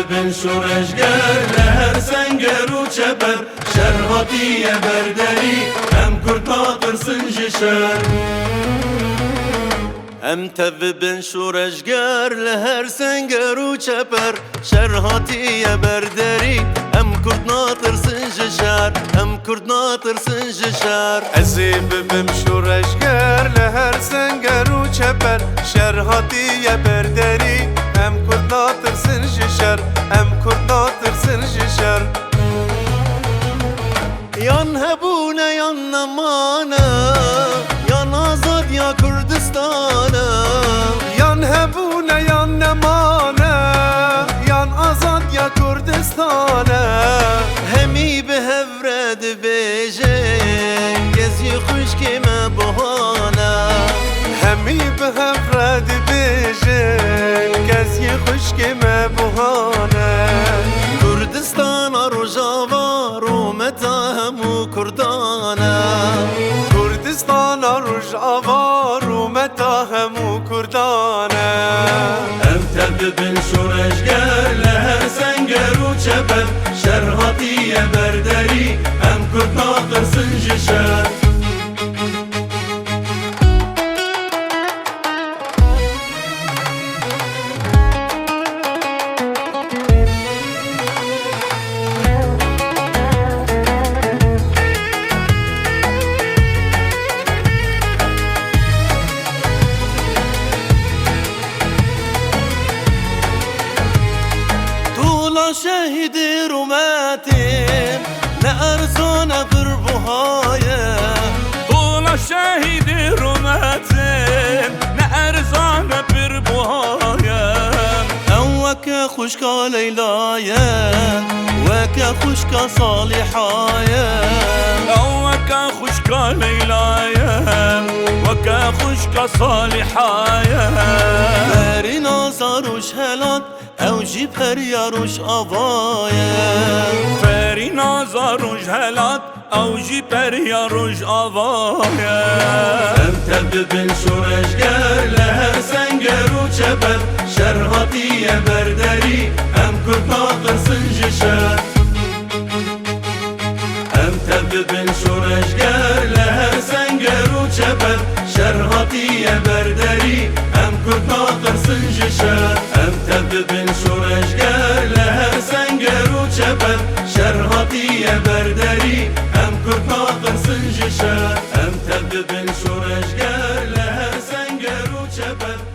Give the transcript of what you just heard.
ببن شورشگر لهر سنگر و چپر شرهاتی بردری هم کرد ناترسن جشر ام تبن شورشگر لهر سنگر و چپر شرهاتی بردری ام کرد ناترسن جشر ام کرد ناترسن جشر ازی ببم شورشگر لهر سنگر و چپر شرهاتی بردری ام کرد ناترسن جشر ام کرد ناترسن جشر yan hebune yan namana yan azad ya Kürdistan'a yan hebune yan nemane yan azad ya Kürdistan'a hemi behevred beje gezi kuş kime bahana hemi behevred beje gezi kuş kime bahana Kürdistan'a rojava متهم كردانا كردستان رجعوار ومتاهم كردانا ام تبن شورشگر لهر سنگر و چپر شرهاتی بردری ام کرد ناترسن جشر شهید روماتیم لأرزانا بربوهايا طول شهید روماتیم لأرزانا بربوهايا وكا خشكا ليلايا وكا خشكا صالحايا وكا خشكا ليلايا وكا خشكا صالحايا باري نازاروش هلات او جيب هرياروش آوايا فاري نازاروش هلات او جيب هرياروش آوايا ام تبن شورشگر لهر سنگر و چپر شرهاتی بردری ام کرد ناترسن جشر ام تبن شورشگر لهر سنگر و چپر شرهاتی بردری ام کرد ناترسن جشر ام تبن شورشگر لهر سنگر و چپر شرهاتی بردری ام کرد ناترسن جشر ام تبن شورشگر لهر سنگر و چپر